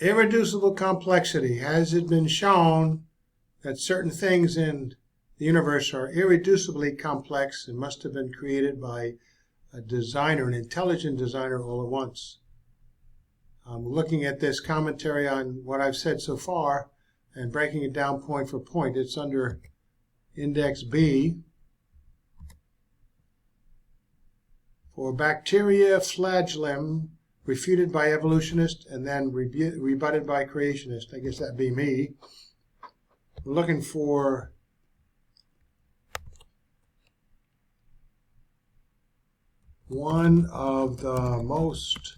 Irreducible complexity. Has it been shown that certain things in the universe are irreducibly complex and must have been created by a designer, an intelligent designer, all at once? I'm looking at this commentary on what I've said so far and breaking it down point for point. It's under Index B. For bacteria flagellum, refuted by evolutionists and then rebutted by creationists. I guess that'd be me. We're looking for one of the most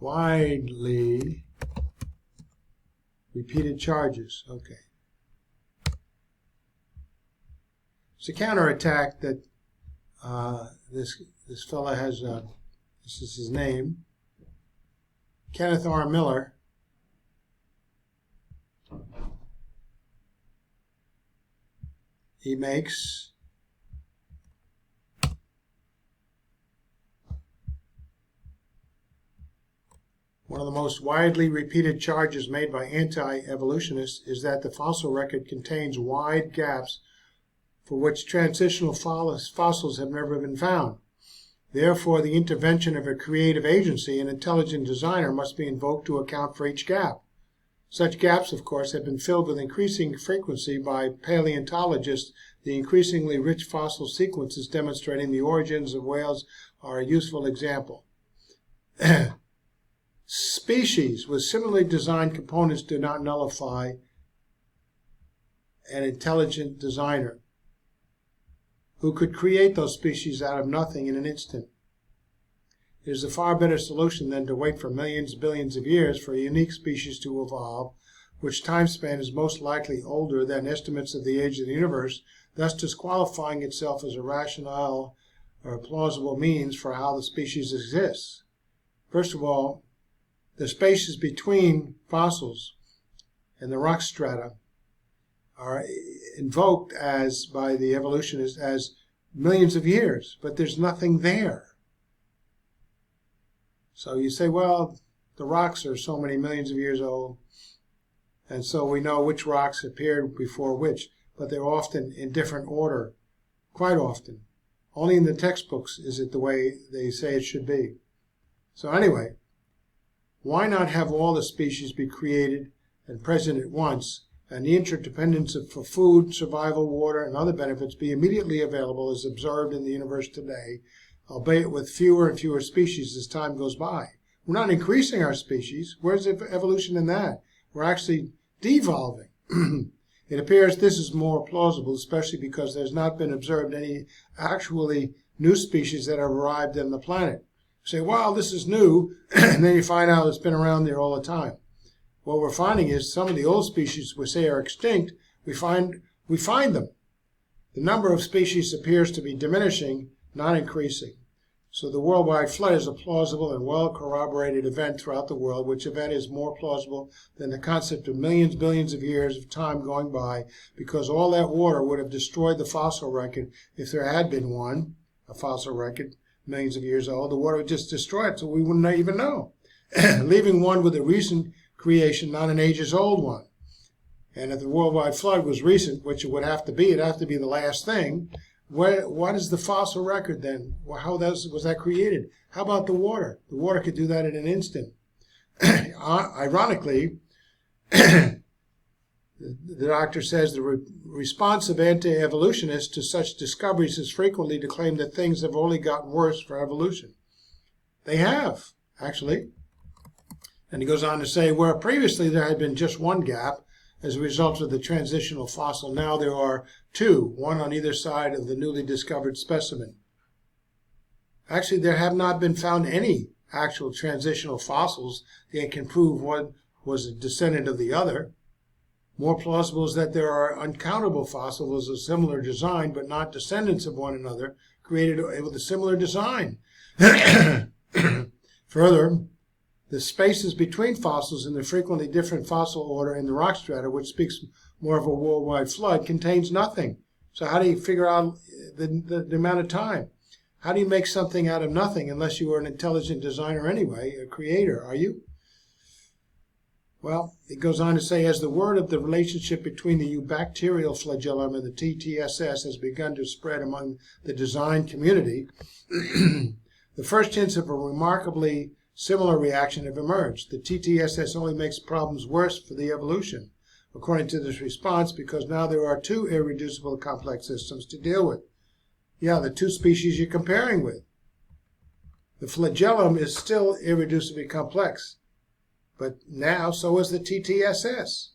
widely repeated charges. Okay. It's a counterattack that this fella has, this is his name, Kenneth R. Miller. He makes one of the most widely repeated charges made by anti-evolutionists is that the fossil record contains wide gaps for which transitional fossils have never been found. Therefore, the intervention of a creative agency, an intelligent designer, must be invoked to account for each gap. Such gaps, of course, have been filled with increasing frequency by paleontologists. The increasingly rich fossil sequences demonstrating the origins of whales are a useful example. Species with similarly designed components do not nullify an intelligent designer who could create those species out of nothing in an instant. It is a far better solution than to wait for millions, billions of years for a unique species to evolve, which time span is most likely older than estimates of the age of the universe, thus disqualifying itself as a rationale or a plausible means for how the species exists. First of all, the spaces between fossils and the rock strata are invoked as by the evolutionists as millions of years, but there's nothing there. So you say, well, the rocks are so many millions of years old, and so we know which rocks appeared before which, but they're often in different order, quite often. Only in the textbooks is it the way they say it should be. So anyway, why not have all the species be created and present at once, and the interdependence for food, survival, water, and other benefits be immediately available as observed in the universe today, albeit with fewer and fewer species as time goes by? We're not increasing our species. Where's evolution in that? We're actually devolving. It appears this is more plausible, especially because there's not been observed any actually new species that have arrived on the planet. You say, well, this is new, and then you find out it's been around there all the time. What we're finding is some of the old species we say are extinct, we find them. The number of species appears to be diminishing, not increasing. So the worldwide flood is a plausible and well-corroborated event throughout the world, which event is more plausible than the concept of millions, billions of years of time going by, because all that water would have destroyed the fossil record if there had been one, a fossil record, millions of years old. The water would just destroy it, so we wouldn't even know, leaving one with a recent creation, not an ages-old one. And if the worldwide flood was recent, which it would have to be, it'd have to be the last thing. What is the fossil record then? How was that created? How about the water? The water could do that in an instant. Ironically, the doctor says the response of anti-evolutionists to such discoveries is frequently to claim that things have only gotten worse for evolution. They have, actually. And he goes on to say, where previously there had been just one gap as a result of the transitional fossil, now there are two, one on either side of the newly discovered specimen. Actually, there have not been found any actual transitional fossils that can prove one was a descendant of the other. More plausible is that there are uncountable fossils of similar design, but not descendants of one another, created with a similar design. Further, the spaces between fossils in the frequently different fossil order in the rock strata, which speaks more of a worldwide flood, contains nothing. So how do you figure out the amount of time? How do you make something out of nothing unless you are an intelligent designer anyway, a creator, are you? Well, it goes on to say, as the word of the relationship between the eubacterial flagellum and the TTSS has begun to spread among the design community, the first hints of a remarkably similar reaction have emerged. The TTSS only makes problems worse for the evolution, according to this response, because now there are two irreducible complex systems to deal with. Yeah, the two species you're comparing with. The flagellum is still irreducibly complex, but now so is the TTSS.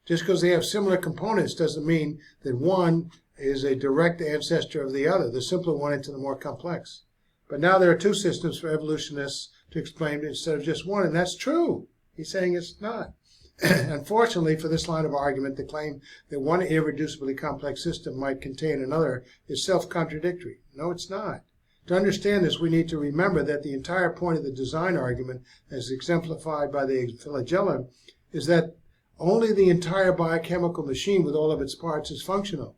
Just because they have similar components doesn't mean that one is a direct ancestor of the other, the simpler one into the more complex. But now there are two systems for evolutionists to explain instead of just one, and that's true. He's saying it's not. Unfortunately, for this line of argument, the claim that one irreducibly complex system might contain another is self-contradictory. No, it's not. To understand this, we need to remember that the entire point of the design argument, as exemplified by the flagellum, is that only the entire biochemical machine with all of its parts is functional.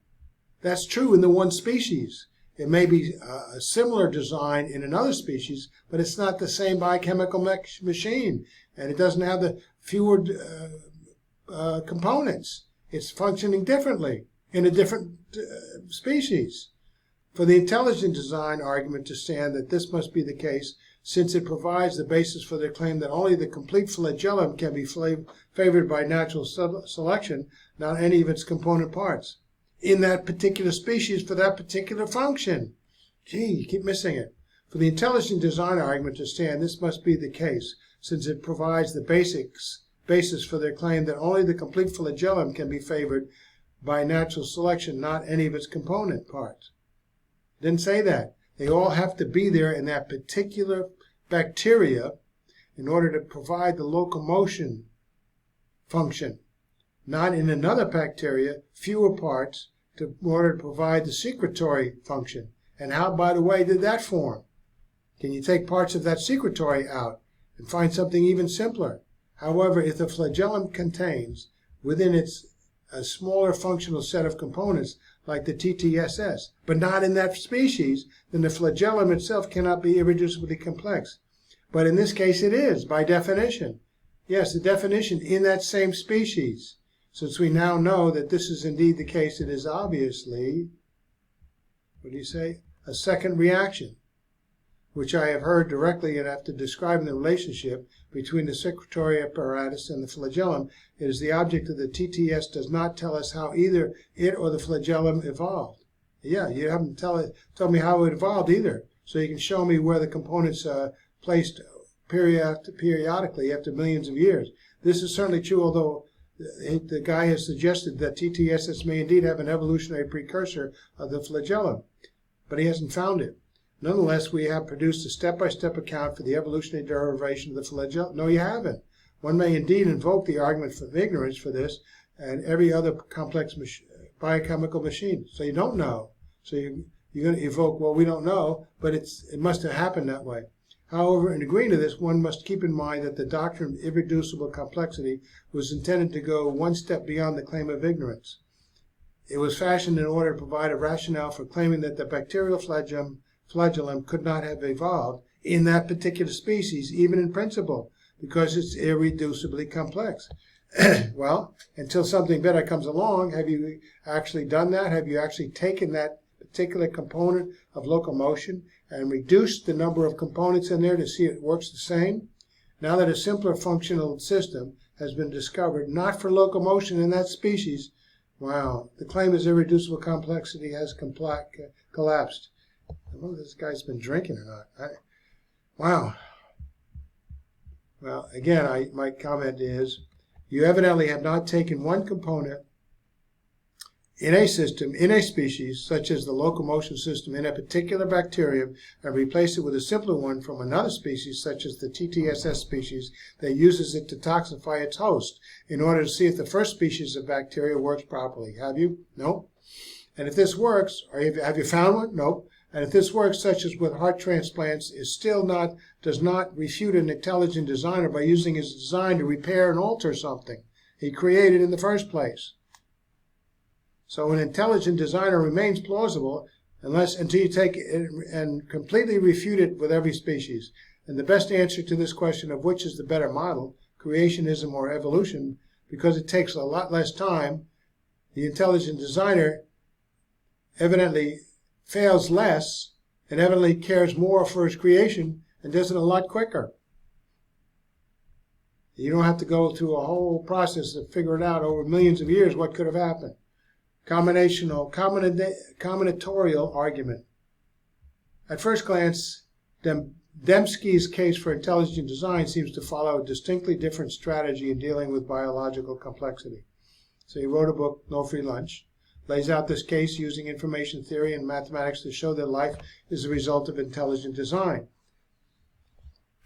That's true in the one species. It may be a similar design in another species, but it's not the same biochemical machine, and it doesn't have the fewer components. It's functioning differently in a different species. For the intelligent design argument to stand that this must be the case, since it provides the basis for their claim that only the complete flagellum can be favored by natural selection, not any of its component parts, in that particular species for that particular function. Gee, you keep missing it. For the intelligent design argument to stand, this must be the case, since it provides the basis for their claim that only the complete flagellum can be favored by natural selection, not any of its component parts. Didn't say that. They all have to be there in that particular bacteria in order to provide the locomotion function, not in another bacteria, fewer parts, in order to provide the secretory function. And how, by the way, did that form? Can you take parts of that secretory out and find something even simpler? However, if the flagellum contains within its a smaller functional set of components like the TTSS, but not in that species, then the flagellum itself cannot be irreducibly complex. But in this case it is, by definition. Yes, the definition in that same species. Since we now know that this is indeed the case, it is obviously, what do you say, a second reaction, which I have heard directly and after describing the relationship between the secretory apparatus and the flagellum. It is the object of the TTS does not tell us how either it or the flagellum evolved. Yeah, you haven't told me how it evolved either. So you can show me where the components are placed periodically after millions of years. This is certainly true, although the guy has suggested that TTSS may indeed have an evolutionary precursor of the flagellum, but he hasn't found it. Nonetheless, we have produced a step-by-step account for the evolutionary derivation of the flagellum. No, you haven't. One may indeed invoke the argument of ignorance for this and every other complex biochemical machine. So you don't know. So you're going to evoke, well, we don't know, but it must have happened that way. However, in agreeing to this, one must keep in mind that the doctrine of irreducible complexity was intended to go one step beyond the claim of ignorance. It was fashioned in order to provide a rationale for claiming that the bacterial flagellum could not have evolved in that particular species, even in principle, because it's irreducibly complex. Well, until something better comes along, have you actually done that? Have you actually taken that particular component of locomotion and reduced the number of components in there to see it works the same? Now that a simpler functional system has been discovered, not for locomotion in that species, wow, the claim is irreducible complexity has collapsed. I wonder if this guy's been drinking or not. Wow. Well, again, my comment is, you evidently have not taken one component in a system, in a species, such as the locomotion system in a particular bacterium, and replace it with a simpler one from another species, such as the TTSS species, that uses it to toxify its host in order to see if the first species of bacteria works properly. Have you? No. And if this works, or have you found one? Nope. And if this works, such as with heart transplants, does not refute an intelligent designer by using his design to repair and alter something he created in the first place. So an intelligent designer remains plausible until you take it and completely refute it with every species. And the best answer to this question of which is the better model creationism or evolution, because it takes a lot less time. The intelligent designer evidently fails less and evidently cares more for his creation and does it a lot quicker. You don't have to go through a whole process to figure it out over millions of years what could have happened. Combinatorial argument. At first glance, Dembski's case for intelligent design seems to follow a distinctly different strategy in dealing with biological complexity. So he wrote a book, No Free Lunch, lays out this case using information theory and mathematics to show that life is a result of intelligent design.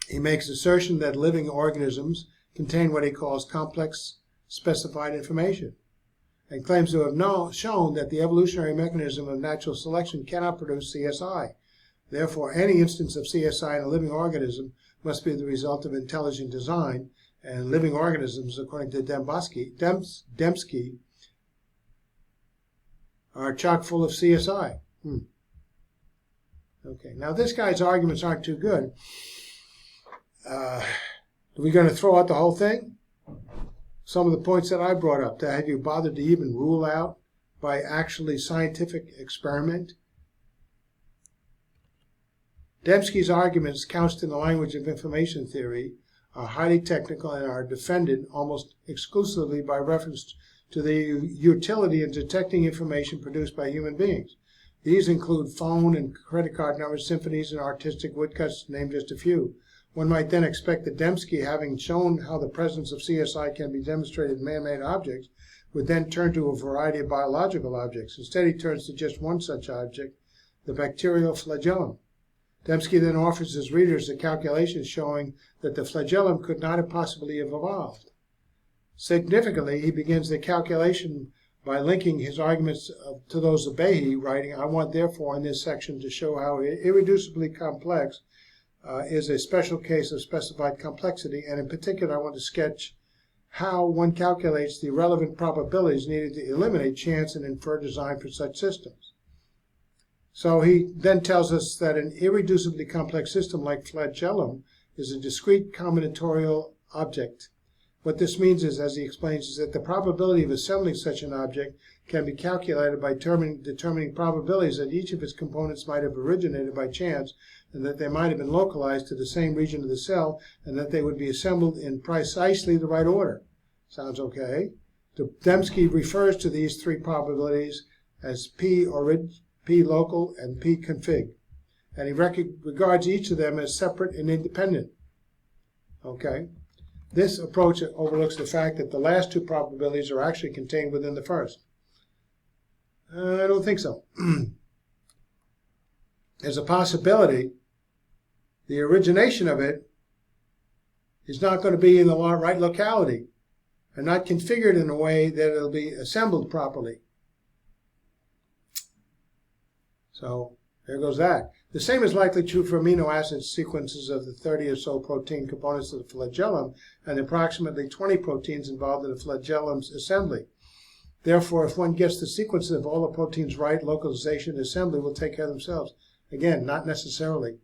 He makes the assertion that living organisms contain what he calls complex specified information, and claims to have shown that the evolutionary mechanism of natural selection cannot produce CSI. Therefore, any instance of CSI in a living organism must be the result of intelligent design, and living organisms, according to Dembski, are chock full of CSI. Okay, now this guy's arguments aren't too good. Are we going to throw out the whole thing? Some of the points that I brought up, have you bothered to even rule out by actually scientific experiment? Dembski's arguments, couched in the language of information theory, are highly technical and are defended almost exclusively by reference to the utility in detecting information produced by human beings. These include phone and credit card numbers, symphonies, and artistic woodcuts, to name just a few. One might then expect that Dembski, having shown how the presence of CSI can be demonstrated in man-made objects, would then turn to a variety of biological objects. Instead, he turns to just one such object, the bacterial flagellum. Dembski then offers his readers a calculation showing that the flagellum could not have possibly have evolved. Significantly, he begins the calculation by linking his arguments to those of Behe, writing, I want therefore in this section to show how irreducibly complex is a special case of specified complexity, and in particular I want to sketch how one calculates the relevant probabilities needed to eliminate chance and infer design for such systems. So he then tells us that an irreducibly complex system like flagellum is a discrete combinatorial object. What this means is, as he explains, is that the probability of assembling such an object can be calculated by determining probabilities that each of its components might have originated by chance, and that they might have been localized to the same region of the cell, and that they would be assembled in precisely the right order. Sounds okay? Dembski refers to these three probabilities as P local and P config, and he regards each of them as separate and independent. Okay? This approach overlooks the fact that the last two probabilities are actually contained within the first. I don't think so. There's a possibility the origination of it is not going to be in the right locality and not configured in a way that it'll be assembled properly. So there goes that. The same is likely true for amino acid sequences of the 30 or so protein components of the flagellum and approximately 20 proteins involved in the flagellum's assembly. Therefore, if one gets the sequences of all the proteins right, localization and assembly will take care of themselves. Again, not necessarily.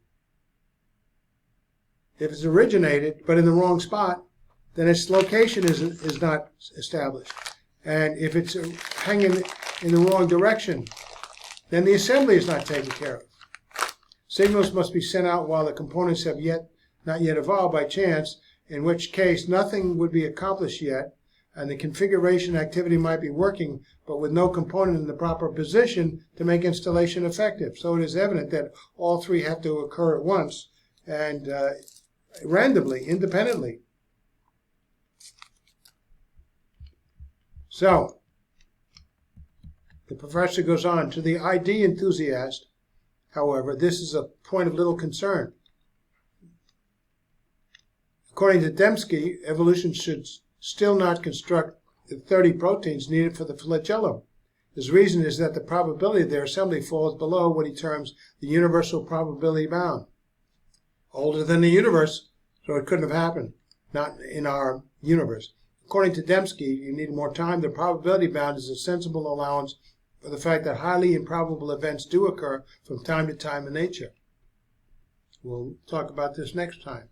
If it's originated but in the wrong spot, then its location is not established. And if it's hanging in the wrong direction, then the assembly is not taken care of. Signals must be sent out while the components have not yet evolved by chance, in which case nothing would be accomplished yet, and the configuration activity might be working, but with no component in the proper position to make installation effective. So it is evident that all three have to occur at once and randomly, independently. So, the professor goes on, to the ID enthusiast, however, this is a point of little concern. According to Dembski, evolution should still not construct the 30 proteins needed for the flagellum. His reason is that the probability of their assembly falls below what he terms the universal probability bound. Older than the universe, so it couldn't have happened, not in our universe. According to Dembski, you need more time. The probability bound is a sensible allowance for the fact that highly improbable events do occur from time to time in nature. We'll talk about this next time.